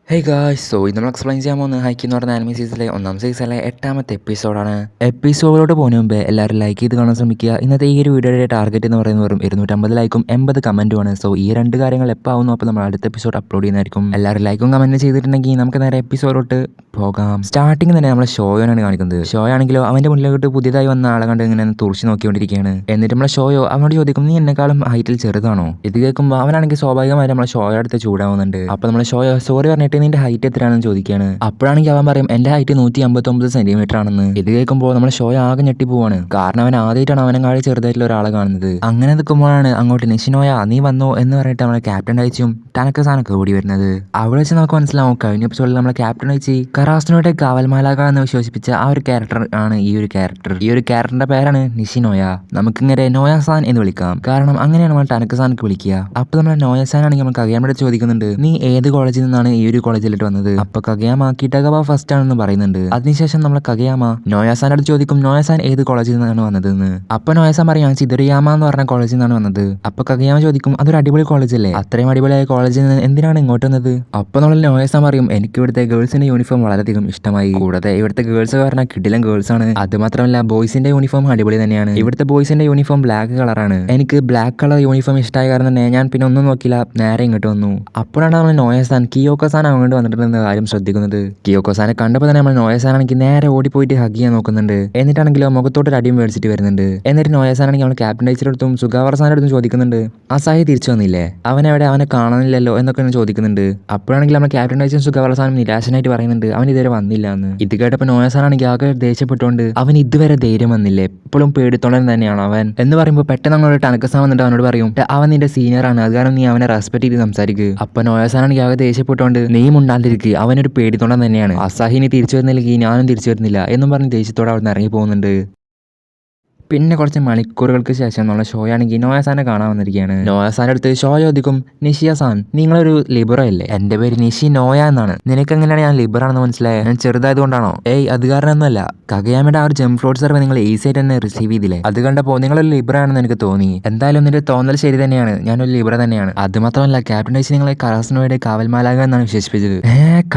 Hey guys, ഇത് നമ്മൾ explain ചെയ്യാൻ പോകുന്നത് ഹൈക്കി എന്ന് പറഞ്ഞ ആനിമി സീരീസിലെ ഒന്നാം സീസണിലെ 8ാമത്തെ എപ്പിസോഡാണ്. എപ്പിസോഡിലോട്ട് പോകുന്ന മുമ്പേ എല്ലാവരും ലൈക്ക് ചെയ്ത് കാണാൻ ശ്രമിക്കുക. ഇന്നത്തെ ഈ ഒരു വീഡിയോയുടെ ടാർഗറ്റ് എന്ന് പറയുന്നത് വെറും 250 ലൈക്കും 80 കമൻറ്റുമാണ്. സോ ഈ രണ്ട് കാര്യങ്ങൾ എപ്പോൾ ആവുന്നു അപ്പോൾ നമ്മൾ അടുത്ത എപ്പിസോഡ് അപ്ലോഡ് ചെയ്യുന്നതായിരിക്കും. എല്ലാവരും ലൈക്കും കമൻറ്റും ചെയ്തിട്ടുണ്ടെങ്കിൽ നമുക്ക് നേരെ എപ്പിസോഡിലോട്ട് പോകാം. സ്റ്റാർട്ടിങ് തന്നെ നമ്മളെ ഷോയോനാണ് കാണിക്കുന്നത്. ഷോ ആണെങ്കിലോ അവൻ്റെ മുന്നിലോട്ട് പുതിയതായി വന്ന ആളെ കണ്ട് ഇങ്ങനെ തുറച്ച് നോക്കിക്കൊണ്ടിരിക്കുകയാണ്. എന്നിട്ട് നമ്മളെ ഷോയോ അവനോട് ചോദിക്കും, നീ എന്നെക്കാളും ഹൈറ്റിൽ ചെറുതാണോ? ഇത് കേൾക്കുമ്പോൾ അവനാണെങ്കിൽ സ്വാഭാവികമായി നമ്മളെ ഷോയോ അടുത്ത് ചൂടാവുന്നുണ്ട്. അപ്പോൾ നമ്മളെ ഷോയോ സോറി പറഞ്ഞിട്ട് നിന്റെ ഹൈറ്റ് എത്രയാണെന്ന് ചോദിക്കുകയാണ്. അപ്പോഴാണെങ്കിൽ അവൻ പറയും എന്റെ ഹൈറ്റ് 159 സെന്റിമീറ്റർ ആണെന്ന്. ഇത് കേൾക്കുമ്പോൾ നമ്മുടെ ഷോ ആകെ ഞെട്ടിപ്പോവാണ്. കാരണം അവൻ ആദ്യമായിട്ടാണ് അവനെക്കാളി ചെറുതായിട്ടുള്ള ഒരാളെ കാണുന്നത്. അങ്ങനെ നിൽക്കുമ്പോഴാണ് അങ്ങോട്ട് നിഷിനോയ നീ വന്നോ എന്ന് പറഞ്ഞിട്ട് നമ്മളെ ക്യാപ്റ്റൻ ഡൈച്ചും ടനക്കസാനൊക്കെ ഓടി വരുന്നത്. അവിടെ വെച്ച് നമുക്ക് മനസ്സിലാവും കഴിഞ്ഞ എപ്പിസോഡിൽ നമ്മളെ ക്യാപ്റ്റൻ ഡൈച്ചി കറാസ്നോയുടെ കാവൽമാലാക എന്ന് വിശ്വസിപ്പിച്ച ആ ഒരു ക്യാരക്ടർ ആണ് ഈ ഒരു ക്യാരക്ടർ. ഈ ഒരു ക്യാരക്ടറിന്റെ പേരാണ് നിഷിനോയ. നമുക്കിങ്ങനെ നോയാസാൻ എന്ന് വിളിക്കാം, കാരണം അങ്ങനെയാണ് നമ്മൾ ടനക്കസാനൊക്കെ വിളിക്കുക. അപ്പൊ നമ്മളെ നോയാസാൻ ആണെങ്കിൽ നമുക്ക് കഗയാമയോട് ചോദിക്കുന്നുണ്ട്, നീ ഏത് കോളേജിൽ നിന്നാണ് ഈ ഒരു കോളേജിലിട്ട് വന്നത്? അപ്പൊ കഗയാമ കിട്ടഗവ ഫസ്റ്റ് ആണെന്ന് പറയുന്നുണ്ട്. അതിനുശേഷം നമ്മളെ കഗയാമ നോയാസാനോട് ചോദിക്കും, നോയാസാൻ ഏത് കോളേജിൽ നിന്നാണ് വന്നതെന്ന്. അപ്പൊ നോയാസാൻ പറയാം ചിദറിയാമ എന്ന് പറഞ്ഞ കോളേജിൽ നിന്നാണ് വന്നത്. അപ്പൊ കഗയാമ ചോദിക്കും, അതൊരു അടിപൊളി കോളേജല്ലേ, അത്രയും അടിപൊളിയായ കോളേജിൽ നിന്ന് എന്തിനാണ് ഇങ്ങോട്ട് വന്നത്? അപ്പൊ നമ്മൾ നോയാസാൻ പറയും, എനിക്ക് ഇവിടുത്തെ ഗേൾസിന്റെ യൂണിഫോം വളരെയധികം ഇഷ്ടമായി. കൂടാതെ ഇവിടുത്തെ ഗേൾസ് പറഞ്ഞാൽ കിടിലൻ ഗേൾസ് ആണ്. അത് മാത്രമല്ല ബോയ്സിന്റെ യൂണിഫോം അടിപൊളി തന്നെയാണ്. ഇവിടുത്തെ ബോയ്സിന്റെ യൂണിഫോം ബ്ലാക്ക് കളറാണ്. എനിക്ക് ബ്ലാക്ക് കളർ യൂണിഫോം ഇഷ്ടമായ കാരണം തന്നെ ഞാൻ പിന്നെ ഒന്നും നോക്കില്ല, നേരെ ഇങ്ങോട്ട് വന്നു. അപ്പോഴാണ് നമ്മൾ നോയാസാൻ കിയോക്കോസാൻ അങ്ങോട്ട് വന്നിട്ടുണ്ടെന്ന് കാര്യം ശ്രദ്ധിക്കുന്നത്. കിയോക്കോസാനെ കണ്ടപ്പോൾ തന്നെ നമ്മൾ നോയാസാനാണെങ്കിൽ നേരെ ഓടിപ്പോയിട്ട് ഹഗ് ചെയ്യാൻ നോക്കുന്നുണ്ട്. എന്നിട്ടാണെങ്കിലോ മുഖത്തോട്ട് ഒരു അടിയും മേടിച്ചിട്ട് വരുന്നുണ്ട്. എന്നിട്ട് നോയാസാനാണെങ്കിൽ നമ്മൾ ക്യാപ്റ്റൻ ടീച്ചറുടെ അടുത്തും സുഗാവർസാന്റെ അടുത്തും ചോദിക്കുന്നുണ്ട്, അസാഹി തിരിച്ചു വന്നില്ലേ, അവനെവിടെ, അവനെ കാണുന്നില്ലല്ലോ എന്നൊക്കെ ചോദിക്കുന്നുണ്ട്. അപ്പോഴാണെങ്കിൽ നമ്മൾ ക്യാപ്റ്റൻ ടീച്ചറും സുഗാവർസാനും നിരാശനായിട്ട് പറയുന്നുണ്ട് അവൻ ഇതുവരെ വന്നില്ല എന്ന്. ഇത് കേട്ടപ്പോൾ നോയാസാനാണെങ്കിൽ ആകെ ദേഷ്യപ്പെട്ടുകൊണ്ട് അവൻ ഇതുവരെ ധൈര്യം വന്നില്ലേ, ഇപ്പോഴും പേടിത്തോളൻ തന്നെയാണ് അവൻ എന്ന് പറയുമ്പോൾ പെട്ടെന്ന് നമ്മളോട് ടനക്കസാൻ വന്നിട്ട് അവനോട് പറയും, അവൻ നിന്റെ സീനിയർ ആണ്, അത് കാരണം നീ അവനെ റെസ്പെക്ട് ചെയ്ത് സംസാരിക്കുക. അപ്പൊ നോയാസാനാണെങ്കിൽ ആകെ ദേഷ്യപ്പെട്ടുകൊണ്ട് നീ മുണ്ടാണ്ടിരിക്കുക, അവനൊരു പേടിത്തോണ്ടം തന്നെയാണ്, അസാഹിനി തിരിച്ചു വരുന്നില്ലെങ്കിൽ ഞാനും തിരിച്ചു വരുന്നില്ല എന്നും പറഞ്ഞ് ദേഷ്യത്തോടെ അവിടെ നിന്ന് ഇറങ്ങി പോകുന്നുണ്ട്. പിന്നെ കുറച്ച് മണിക്കൂറുകൾക്ക് ശേഷം നമ്മളെ ഷോയാണെങ്കിൽ നോയാസാനെ കാണാൻ വന്നിരിക്കുകയാണ്. നോയാസാന്റെ അടുത്ത് ഷോ ചോദിക്കും, നിഷിയ-സാൻ നിങ്ങളൊരു ലിബറോ അല്ലേ? എന്റെ പേര് നിഷി നോയ എന്നാണ്. നിനക്ക് എങ്ങനെയാണ് ഞാൻ ലിബറാണെന്ന് മനസ്സിലായ? ഞാൻ ചെറുതായതുകൊണ്ടാണോ? ഏയ് അത് കാരണമൊന്നുമല്ല, കഗയാമയുടെ ആ ഒരു ജംപ് ഫ്ലോട്ട് സർവേ നിങ്ങൾ ഈസി ആയിട്ട് തന്നെ റിസീവ് ചെയ്തില്ലേ, അത് കണ്ടപ്പോൾ നിങ്ങളൊരു ലിബറാണെന്ന് എനിക്ക് തോന്നി. എന്തായാലും നിന്റെ തോന്നൽ ശരി തന്നെയാണ്, ഞാനൊരു ലിബറ തന്നെയാണ്. അത് മാത്രമല്ല ക്യാപ്റ്റൻ ഡൈച്ചി നിങ്ങളെ കറാസ്നോയുടെ കാവൽമാലാക എന്നാണ് വിശേഷിപ്പിച്ചത്.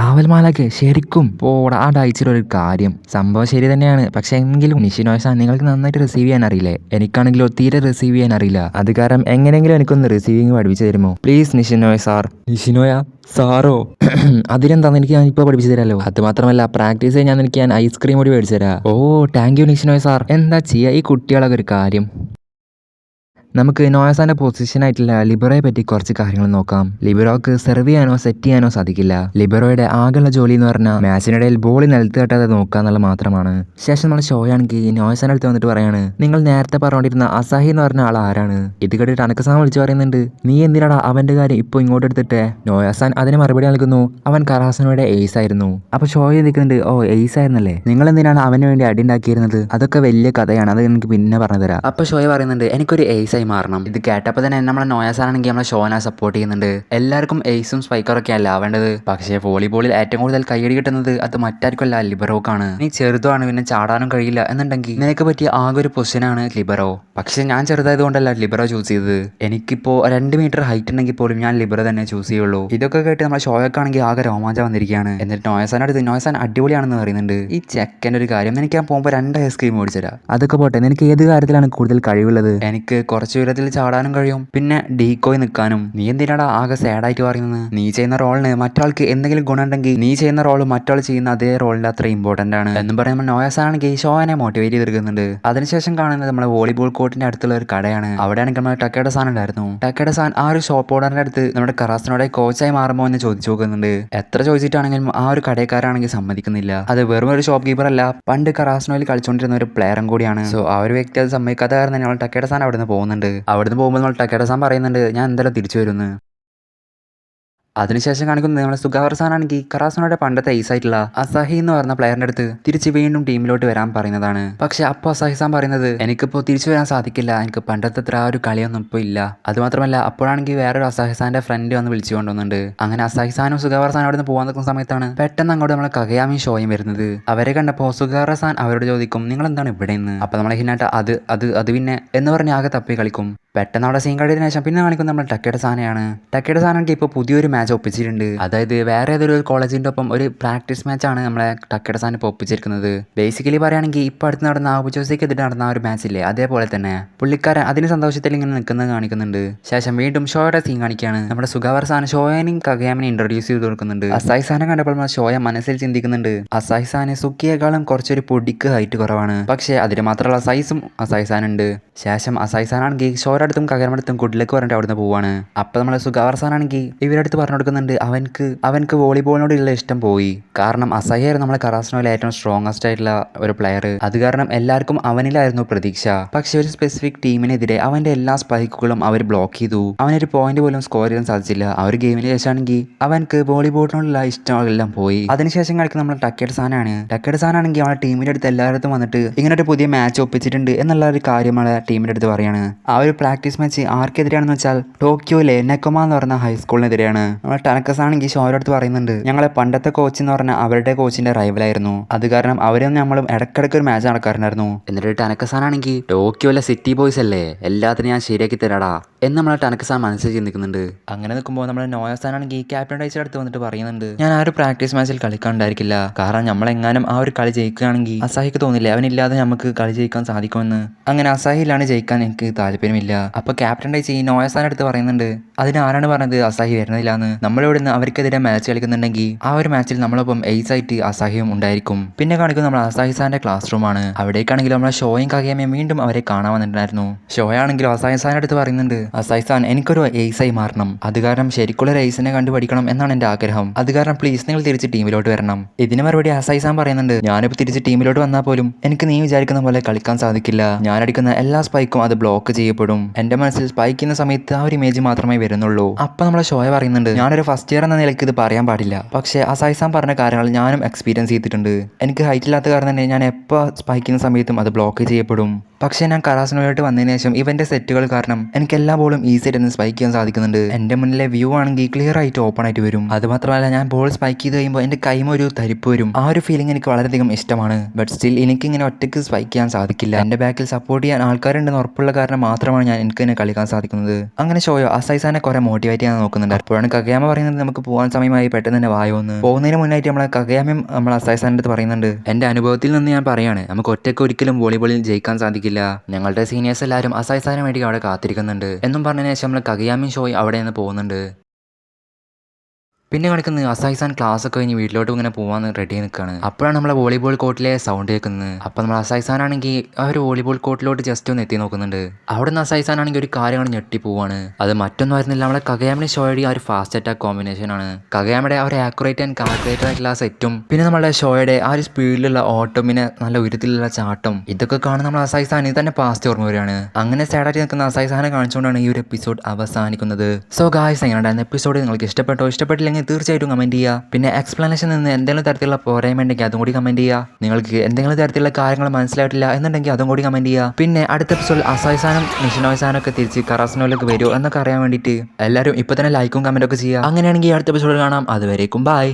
കാവൽമാലാക ശരിക്കും? പോടാ ആ ഡൈച്ചിയുടെ ഒരു കാര്യം, സംഭവം ശരി തന്നെയാണ്. പക്ഷെ എങ്കിലും നിഷിനോയ-സാൻ നിങ്ങൾക്ക് നന്നായിട്ട് റിസീവ് ചെയ്യാൻ അറിയില്ലേ? എനിക്കാണെങ്കിലോ തീരെ റിസീവ് ചെയ്യാൻ അറിയില്ല. അത് കാരണം എങ്ങനെയെങ്കിലും എനിക്കൊന്ന് റിസീവിങ് പഠിപ്പിച്ചു തരുമോ പ്ലീസ് നിഷിനോയ സാർ? നിഷിനോയ സാറോ? അതിനെന്താന്ന് എനിക്ക് ഞാൻ ഇപ്പോൾ പഠിപ്പിച്ചു തരാമല്ലോ. അത് മാത്രമല്ല പ്രാക്ടീസ് ചെയ്യാൻ എനിക്ക് ഞാൻ ഐസ്ക്രീം കൂടി മേടിച്ചു തരാം. ഓ താങ്ക് യു നിഷിനോയ സാർ. എന്താ ചെയ്യുക, ഈ കുട്ടികളൊക്കെ ഒരു കാര്യം. നമുക്ക് നോയാസാന്റെ പൊസിഷനായിട്ടുള്ള ലിബറോയെ പറ്റി കുറച്ച് കാര്യങ്ങൾ നോക്കാം. ലിബറോക്ക് സെർവ് ചെയ്യാനോ സെറ്റ് ചെയ്യാനോ സാധിക്കില്ല. ലിബറോയുടെ ആകെയുള്ള ജോലി എന്ന് പറഞ്ഞാൽ മാച്ചിനിടയിൽ ബോൾ നിലത്ത് തട്ടാതെ നോക്കുക എന്നുള്ളത് മാത്രമാണ്. ശേഷം നമ്മൾ ഷോയാണെങ്കിൽ നോയാസാന്റെ അടുത്ത് വന്നിട്ട് പറയാണ്, നിങ്ങൾ നേരത്തെ പറഞ്ഞുകൊണ്ടിരുന്ന അസാഹി എന്ന് പറഞ്ഞ ആൾ ആരാണ്? ഇത് കേട്ടിട്ട് അനക്കസാൻ വിളിച്ചു പറയുന്നുണ്ട്, നീ എന്തിനാടാ അവന്റെ കാര്യം ഇപ്പോൾ ഇങ്ങോട്ട് എടുത്തിട്ട്? നോയാസാൻ അതിന് മറുപടി നൽകുന്നു, അവൻ കറാസ്നോയുടെ എയ്സ് ആയിരുന്നു. അപ്പൊ ഷോയ നിൽക്കുന്നുണ്ട്, ഓ എയ്സ് ആയിരുന്നല്ലേ, നിങ്ങൾ എന്തിനാണ് അവന് വേണ്ടി അടി ഉണ്ടാക്കിയിരുന്നത്? അതൊക്കെ വലിയ കഥയാണ്, അത് എനിക്ക് പിന്നെ പറഞ്ഞു തരാം. അപ്പൊ ഷോയ പറയുന്നുണ്ട്, എനിക്കൊരു എയ്സ് മാറണം. ഇത് കേട്ടപ്പോൾ തന്നെ നമ്മളെ നോയാസാനാണെങ്കിൽ നമ്മളെ ഷോനെ സപ്പോർട്ട് ചെയ്യുന്നുണ്ട്. എല്ലാവർക്കും എയ്സും സ്പൈക്കറൊക്കെ അല്ല വേണ്ടത്, പക്ഷേ വോളിബോളിൽ ഏറ്റവും കൂടുതൽ കൈയടി കിട്ടുന്നത് അത് മറ്റാർക്കുമല്ല ലിബറോക്കാണ്. നീ ചെറുതാണ്, പിന്നെ ചാടാനും കഴിയില്ല എന്നുണ്ടെങ്കിൽ നിനക്ക് പറ്റിയ ആകെ ഒരു പൊസിഷനാണ് ലിബറോ. പക്ഷെ ഞാൻ ചെറുതായത് കൊണ്ടല്ല ലിബറോ ചൂസ് ചെയ്തത്. എനിക്കിപ്പോൾ 2 മീറ്റർ ഹൈറ്റ് ഉണ്ടെങ്കിൽ പോലും ഞാൻ ലിബറോ തന്നെ ചൂസ് ചെയ്യുള്ളൂ. ഇതൊക്കെ കേട്ട് നമ്മളെ ഷോയൊക്കാണെങ്കിൽ ആകെ രോമാഞ്ചം വന്നിരിക്കുകയാണ്. എന്നിട്ട് നോയാസാൻ്റെ അടുത്ത് നോയാസാൻ അടിപൊളിയാണെന്ന് പറയുന്നുണ്ട്. ഈ ചെക്കൻ്റെ ഒരു കാര്യം, എനിക്ക് ഞാൻ പോകുമ്പോൾ 2 ഐസ്ക്രീം മേടിച്ചു തരാം. അതൊക്കെ പോട്ടെ, നിനക്ക് ഏത് കാര്യത്തിലാണ് കൂടുതൽ കഴിവുള്ളത്? എനിക്ക് കുറച്ച് ഉയരത്തിൽ ചാടാനും കഴിയും, പിന്നെ ഡീക്കോയി നിൽക്കാനും. നീ എന്തിനാടാ ആകെ സാഡായിട്ട് പറയുന്നത്? നീ ചെയ്യുന്ന റോളിന് മറ്റാൾക്ക് എന്തെങ്കിലും ഗുണമുണ്ടെങ്കിൽ നീ ചെയ്യുന്ന റോള് മറ്റാൾ ചെയ്യുന്ന അതേ റോളിന്റെ അത്ര ഇമ്പോർട്ടന്റ് ആണ് എന്നും പറയുമ്പോൾ നോയാസാണെങ്കിൽ ഷോനെ മോട്ടിവേറ്റ് ചെയ്തെടുക്കുന്നുണ്ട്. അതിനുശേഷം കാണുന്നത് നമ്മുടെ വോളിബോൾ കോർട്ടിന്റെ അടുത്തുള്ള ഒരു കടയാണ്. അവിടെയാണെങ്കിൽ നമ്മുടെ ടക്കേഡ സാൻ ഉണ്ടായിരുന്നു. ടക്കേഡ സാൻ ആ ഒരു ഷോപ്പ് ഓണറിന്റെ അടുത്ത് നമ്മുടെ കറാസ്നോടെ കോച്ചായി മാറുമോ എന്ന് ചോദിച്ചു നോക്കുന്നുണ്ട്. എത്ര ചോദിച്ചിട്ടാണെങ്കിലും ആ ഒരു കടക്കാരാണെങ്കിൽ സമ്മതിക്കുന്നില്ല. അത് വെറും ഒരു ഷോപ്പ് കീപ്പർ അല്ല, പണ്ട് കറാസ്നോയിൽ കളിച്ചുകൊണ്ടിരുന്ന ഒരു പ്ലെയറും കൂടിയാണ്. സോ ആ ഒരു വ്യക്തി അത് സമ്മതിക്കാത്ത കാരണം നമ്മൾ ടക്കേഡ സാൻ അവിടെ നിന്ന് പോകുന്നുണ്ട്. അവിടുന്ന് പോകുമ്പോൾ നമ്മൾ ടക്കേഡ-സാൻ പറയുന്നുണ്ട്, ഞാൻ എന്തായാലും തിരിച്ചു വരുന്നു. അതിനുശേഷം കാണിക്കുന്നത് നമ്മളെ സുഗാവർസാനാണെങ്കിൽ കറാസ്നോയുടെ പണ്ടത്തെ ഐസായിട്ടുള്ള അസാഹി എന്ന് പറഞ്ഞ പ്ലെയറിന്റെ അടുത്ത് തിരിച്ച് വീണ്ടും ടീമിലോട്ട് വരാൻ പറയുന്നതാണ്. പക്ഷെ അപ്പോൾ അസാഹിസാൻ പറയുന്നത്, എനിക്കിപ്പോൾ തിരിച്ചു വരാൻ സാധിക്കില്ല, എനിക്ക് പണ്ടത്തെ അത്ര ആ ഒരു കളിയൊന്നും ഇപ്പോൾ ഇല്ല. അതുമാത്രമല്ല അപ്പോഴാണെങ്കിൽ വേറൊരു അസാഹിസാന്റെ ഫ്രണ്ട് വന്ന് വിളിച്ചു കൊണ്ടുവന്നുണ്ട്. അങ്ങനെ അസാഹിസാനും സുഗാവർസാനും അവിടെ നിന്ന് പോകാൻ നിൽക്കുന്ന സമയത്താണ് പെട്ടെന്ന് അങ്ങോട്ട് നമ്മളെ കഗയാമി ഷോയും വരുന്നത്. അവരെ കണ്ടപ്പോൾ സുഗാവർസാൻ അവരോട് ചോദിക്കും, നിങ്ങൾ എന്താണ് ഇവിടെ നിന്ന്? അപ്പൊ നമ്മളെ ഹിനാട്ട അത് പിന്നെ എന്ന് പറഞ്ഞ് ആകെ തപ്പി കളിക്കും. പെട്ടെന്ന് അവിടെ സീൻ കഴിഞ്ഞതിന് ശേഷം പിന്നെ കാണിക്കുന്നത് നമ്മൾ ടക്കേഡ-സാനെയാണ്. ടക്കേഡ-സാനാണെങ്കിൽ ഇപ്പോൾ പുതിയൊരു മാച്ച് മാച്ച് ഒപ്പിച്ചിട്ടുണ്ട്. അതായത് വേറെ ഏതൊരു കോളേജിൻ്റെ ഒപ്പം ഒരു പ്രാക്ടീസ് മാച്ചാണ് നമ്മളെ ടക്കേഡ-സാൻ ഇപ്പോൾ ഒപ്പിച്ചിരിക്കുന്നത്. ബേസിക്കലി പറയുകയാണെങ്കിൽ ഇപ്പോൾ അടുത്ത് നടന്ന ആബുജോസയ്ക്കെതിരെ നടന്ന ആ ഒരു മാച്ചില്ലേ, അതേപോലെ തന്നെ പുള്ളിക്കാരൻ അതിന് സന്തോഷത്തിൽ ഇങ്ങനെ നിൽക്കുന്നത് കാണിക്കുന്നുണ്ട്. ശേഷം വീണ്ടും ഷോയുടെ സീൻ കാണിക്കുകയാണ്. നമ്മുടെ സുഗാവർ-സാൻ ഷോയനെയും കഗയാമിനെ ഇൻട്രൊഡ്യൂസ് ചെയ്ത് കൊടുക്കുന്നുണ്ട്. അസായി-സാനെ കണ്ടപ്പോൾ നമ്മൾ ഷോയ മനസ്സിൽ ചിന്തിക്കുന്നുണ്ട്, അസായി-സാനെ സുക്കിയേക്കാളും കുറച്ചൊരു പൊടിക്ക് ഹൈറ്റ് കുറവാണ്, പക്ഷേ അതിന് മാത്രമുള്ള സൈസും അസായി-സാൻ ഉണ്ട്. ശേഷം അസായി-സാൻ ആണെങ്കിൽ ഷോയുടെ അടുത്തും കഗയാമിന്റെ അടുത്തും ഗുഡ് ലക്ക് പറഞ്ഞിട്ട് അവിടുന്ന് പോവാണ്. അപ്പോൾ നമ്മളെ സുഗാവർ-സാൻ ആണെങ്കിൽ ഇവരുടെ അടുത്ത് പറഞ്ഞു കൊടുക്കുന്നുണ്ട് അവൻക്ക് വോളിബോളിനോടുള്ള ഇഷ്ടം പോയി. കാരണം അസായി ആയിരുന്നു നമ്മളെ കറാസ്നോയിലെ ഏറ്റവും സ്ട്രോങ്ങസ്റ്റ് ആയിട്ടുള്ള ഒരു പ്ലെയർ. അത് കാരണം എല്ലാവർക്കും അവനിലായിരുന്നു പ്രതീക്ഷ. പക്ഷെ ഒരു സ്പെസിഫിക് ടീമിനെതിരെ അവന്റെ എല്ലാ സ്പൈക്കുകളും അവർ ബ്ലോക്ക് ചെയ്തു. അവനൊരു പോയിന്റ് പോലും സ്കോർ ചെയ്യാൻ സാധിച്ചില്ല. ആ ഒരു ഗെയിമിന് ശേഷമാണെങ്കിൽ അവൻക്ക് വോളിബോളിനോടുള്ള ഇഷ്ടമെല്ലാം പോയി. അതിനുശേഷം കളിക്കുന്ന നമ്മൾ ടക്കേഡ-സാനാണ്. ടക്കേഡ-സാനാണെങ്കിൽ അവളുടെ ടീമിന്റെ അടുത്ത് എല്ലായിടത്തും വന്നിട്ട് ഇങ്ങനെ ഒരു പുതിയ മാച്ച് ഒപ്പിച്ചിട്ടുണ്ട് എന്നുള്ള ഒരു കാര്യം നമ്മളെ ടീമിന്റെ അടുത്ത് പറയാണ്. ആ ഒരു പ്രാക്ടീസ് മാച്ച് ആർക്കെതിരെയാണെന്ന് വെച്ചാൽ ടോക്കിയോയിലെ നെക്കോമ എന്ന് പറഞ്ഞ ഹൈസ്കൂളിനെതിരെയാണ്. നമ്മളെ ടനക്കസാണെങ്കിൽ ഷോയുടെ അടുത്ത് പറയുന്നുണ്ട്, ഞങ്ങളെ പണ്ടത്തെ കോച്ച് എന്ന് പറഞ്ഞാൽ അവരുടെ കോച്ചിന്റെ റൈവലായിരുന്നു. അത് കാരണം അവരും നമ്മളും ഇടയ്ക്കിടയ്ക്ക് ഒരു മാച്ച് നടക്കാറുണ്ടായിരുന്നു. എന്നിട്ട് ടനക്കസാനാണെങ്കിൽ ടോക്കിയോയിലെ സിറ്റി ബോയ്സ് അല്ലേ, എല്ലാത്തിനും ഞാൻ ശരിയാക്കി തരാടാ എന്ന് നമ്മളെ ടനക്കസാൻ മനസ്സിൽ ചിന്തിക്കുന്നുണ്ട്. അങ്ങനെ നിൽക്കുമ്പോൾ നമ്മുടെ നോയസാനാണെങ്കിൽ ക്യാപ്റ്റൻ ഡൈസിന്റെ അടുത്ത് വന്നിട്ട് പറയുന്നുണ്ട്, ഞാൻ ആ ഒരു പ്രാക്ടീസ് മാച്ചിൽ കളിക്കാണ്ടായിരിക്കില്ല. കാരണം നമ്മളെങ്ങാനും ആ ഒരു കളി ജയിക്കുകയാണെങ്കിൽ അസാഹിക്ക് തോന്നില്ല അവനില്ലാതെ നമുക്ക് കളി ജയിക്കാൻ സാധിക്കുമെന്ന്. അങ്ങനെ അസാഹിയിലാണ് ജയിക്കാൻ എനിക്ക് താല്പര്യമില്ല. അപ്പൊ ക്യാപ്റ്റൻ ഡൈസ് ഈ നോയസാന്റെ അടുത്ത് പറയുന്നുണ്ട്, അതിന് ആരാണ് പറഞ്ഞത് അസാഹി വരുന്നില്ലാന്ന്? നമ്മളിവിടുന്ന് അവർക്കെതിരെ മാച്ച് കളിക്കുന്നുണ്ടെങ്കിൽ ആ ഒരു മാച്ചിൽ നമ്മളൊപ്പം എയ്സ് ആയിട്ട് അസാഹിയും ഉണ്ടായിരിക്കും. പിന്നെ കാണിക്കുന്നത് നമ്മൾ അസാഹി-സാന്റെ ക്ലാസ് റൂമാണ്. അവിടേക്കാണെങ്കിൽ നമ്മളെ ഷോയും കഗയാമയും വീണ്ടും അവരെ കാണാൻ വന്നിട്ടുണ്ടായിരുന്നു. ഷോയാണെങ്കിലും അസാഹി-സാന്റെ അടുത്ത് പറയുന്നുണ്ട്, അസായി-സാൻ എനിക്കൊരു എയ്സായി മാറണം, അത് കാരണം ശരിക്കുള്ള ഒരു എയ്സിനെ കണ്ടുപഠിക്കണം എന്നാണ് എൻ്റെ ആഗ്രഹം. അത് കാരണം പ്ലീസ് നിങ്ങൾ തിരിച്ച് ടീമിലോട്ട് വരണം. ഇതിന് മറുപടി അസായി-സാൻ പറയുന്നുണ്ട്, ഞാനിപ്പോൾ തിരിച്ച് ടീമിലോട്ട് വന്നാൽ പോലും എനിക്ക് നീ വിചാരിക്കുന്ന പോലെ കളിക്കാൻ സാധിക്കില്ല. ഞാൻ അടിക്കുന്ന എല്ലാ സ്പൈക്കും അത് ബ്ലോക്ക് ചെയ്യപ്പെടും. എൻ്റെ മനസ്സിൽ സ്പൈക്ക് ചെയ്യുന്ന സമയത്ത് ആ ഒരു ഇമേജ് മാത്രമേ വരുന്നുള്ളൂ. അപ്പം നമ്മളെ ഷോയ പറയുന്നുണ്ട്, ഞാനൊരു ഫസ്റ്റ് ഇയർ എന്ന നിലയ്ക്ക് ഇത് പറയാൻ പാടില്ല, പക്ഷേ അസായി-സാൻ പറഞ്ഞ കാര്യങ്ങൾ ഞാനും എക്സ്പീരിയൻസ് ചെയ്തിട്ടുണ്ട്. എനിക്ക് ഹൈറ്റ് ഇല്ലാത്ത കാരണം തന്നെ ഞാൻ എപ്പോൾ സ്പൈക്ക് ചെയ്യുന്ന സമയത്തും അത് ബ്ലോക്ക് ചെയ്യപ്പെടും. പക്ഷേ ഞാൻ കറാസ്നോയിലോട്ട് വന്നതിന് ശേഷം ഇവന്റെ സെറ്റുകൾ കാരണം എനിക്ക് എല്ലാ ബോളും ഈസി ആയിട്ട് സ്പൈക്ക് ചെയ്യാൻ സാധിക്കുന്നുണ്ട്. എൻ്റെ മുന്നിലെ വ്യൂ ആണെങ്കിൽ ക്ലിയർ ആയിട്ട് ഓപ്പൺ ആയിട്ട് വരും. അത് മാത്രമല്ല ഞാൻ ബോൾ സ്പൈക്ക് ചെയ്ത് കഴിയുമ്പോൾ എൻ്റെ കൈമ ഒരു തരിപ്പ് വരും. ആ ഒരു ഫീലിംഗ് എനിക്ക് വളരെയധികം ഇഷ്ടമാണ്. ബട്ട് സ്റ്റിൽ എനിക്കിങ്ങനെ ഒറ്റയ്ക്ക് സ്പൈക്ക് ചെയ്യാൻ സാധിക്കില്ല. എൻ്റെ ബാക്കിൽ സപ്പോർട്ട് ചെയ്യാൻ ആൾക്കാരുണ്ടെന്ന് ഉറപ്പുള്ള കാരണം മാത്രമാണ് എനിക്ക് തന്നെ കളിക്കാൻ സാധിക്കുന്നത്. അങ്ങനെ ഷോയോ അസായി-സാനെ കുറെ മോട്ടിവേറ്റ് ചെയ്യാൻ നോക്കുന്നുണ്ട്. അപ്പോഴാണ് കഗയാമ പറയുന്നത്, നമുക്ക് പോകാൻ സമയമായി, പെട്ടെന്ന് തന്നെ വായോന്ന്. പോകുന്നതിന് മുന്നായിട്ട് നമ്മളെ കഗയാമയും നമ്മൾ അസായി-സാന്റെ അടുത്ത് പറയുന്നുണ്ട്, എൻ്റെ അനുഭവത്തിൽ നിന്ന് ഞാൻ പറയാണ്, നമുക്ക് ഒറ്റയ്ക്ക് ഒരിക്കലും വോളിബോളിൽ ജയിക്കാൻ സാധിക്കില്ല. ഞങ്ങളുടെ സീനിയേഴ്സ് എല്ലാവരും അസായി-സാന് വേണ്ടി അവിടെ കാത്തിരിക്കുന്നുണ്ട് എന്നും പറഞ്ഞതിന് ശേഷം നമ്മൾ കഗയാമയും ഷോയും അവിടെ നിന്ന് പോകുന്നുണ്ട്. പിന്നെ കാണിക്കുന്നത് അസായി-സാൻ ക്ലാസ് ഒക്കെ കഴിഞ്ഞ് വീട്ടിലോട്ട് ഇങ്ങനെ പോകാൻ റെഡി നിൽക്കുകയാണ്. അപ്പോഴാണ് നമ്മളെ വോളിബോൾ കോർട്ടിലെ സൗണ്ട് കേൾക്കുന്നത്. അപ്പോൾ നമ്മൾ അസായി-സാൻ ആണെങ്കിൽ ആ ഒരു വോളിബോൾ കോർട്ടിലോട്ട് ജസ്റ്റ് ഒന്ന് എത്തി നോക്കുന്നുണ്ട്. അവിടെ നിന്ന് അസായി-സാൻ ആണെങ്കിൽ ഒരു കാര്യങ്ങൾ ഞെട്ടി പോവാണ്. അത് മറ്റൊന്നും ആയിരുന്നില്ല, നമ്മളെ കഗയാമയുടെ ഷോയുടെ ആ ഒരു ഫാസ്റ്റ് അറ്റാക്ക് കോമ്പിനേഷൻ ആണ്. കഗയാമയുടെ ആ ഒരു ആക്യുറേറ്റ് ആൻഡ് കാൽക്കുലേറ്റഡ് ആയിട്ടുള്ള സെറ്റും പിന്നെ നമ്മുടെ ഷോയുടെ ആ ഒരു സ്പീഡിലുള്ള ഓട്ടം, പിന്നെ നല്ല ഉയരത്തിലുള്ള ചാട്ടം, ഇതൊക്കെ കാണുന്ന നമ്മൾ അസായി-സാന് തന്നെ പാസ്റ്റ് ഓർമ്മ വരികയാണ്. അങ്ങനെ സാഡായിട്ട് നിൽക്കുന്ന അസായി-സാനെ കാണിച്ചുകൊണ്ടാണ് ഈ ഒരു എപ്പിസോഡ് അവസാനിക്കുന്നത്. സോ ഗായ്സ്, എങ്ങനെയുണ്ടായിരുന്ന എപ്പിസോഡ് നിങ്ങൾക്ക് ഇഷ്ടപ്പെട്ടില്ലെങ്കിൽ തീർച്ചയായിട്ടും കമൻറ്റ് ചെയ്യുക. പിന്നെ എക്സ്പ്ലനേഷൻ നിന്ന് എന്തെങ്കിലും തരത്തിലുള്ള പോരായ്മ ഉണ്ടെങ്കിൽ അതും കൂടി കമൻറ്റ് ചെയ്യുക. നിങ്ങൾക്ക് എന്തെങ്കിലും തരത്തിലുള്ള കാര്യങ്ങൾ മനസ്സിലായിട്ടില്ല എന്നുണ്ടെങ്കിൽ അതും കൂടി കമൻറ്റ് ചെയ്യുക. പിന്നെ അടുത്ത എപ്പിസോഡിൽ അസായി-സാനും നിഷിനോയ്-സാനും ഒക്കെ തിരിച്ച് കറാസ്നോയിലേക്ക് വരുമോ എന്നൊക്കെ അറിയാൻ വേണ്ടിയിട്ട് എല്ലാവരും ഇപ്പോൾ തന്നെ ലൈക്കും കമൻറ്റൊക്കെ ചെയ്യുക. അങ്ങനെയാണെങ്കിൽ അടുത്ത എപ്പിസോഡിൽ കാണാം. അതുവരേക്കും ബൈ.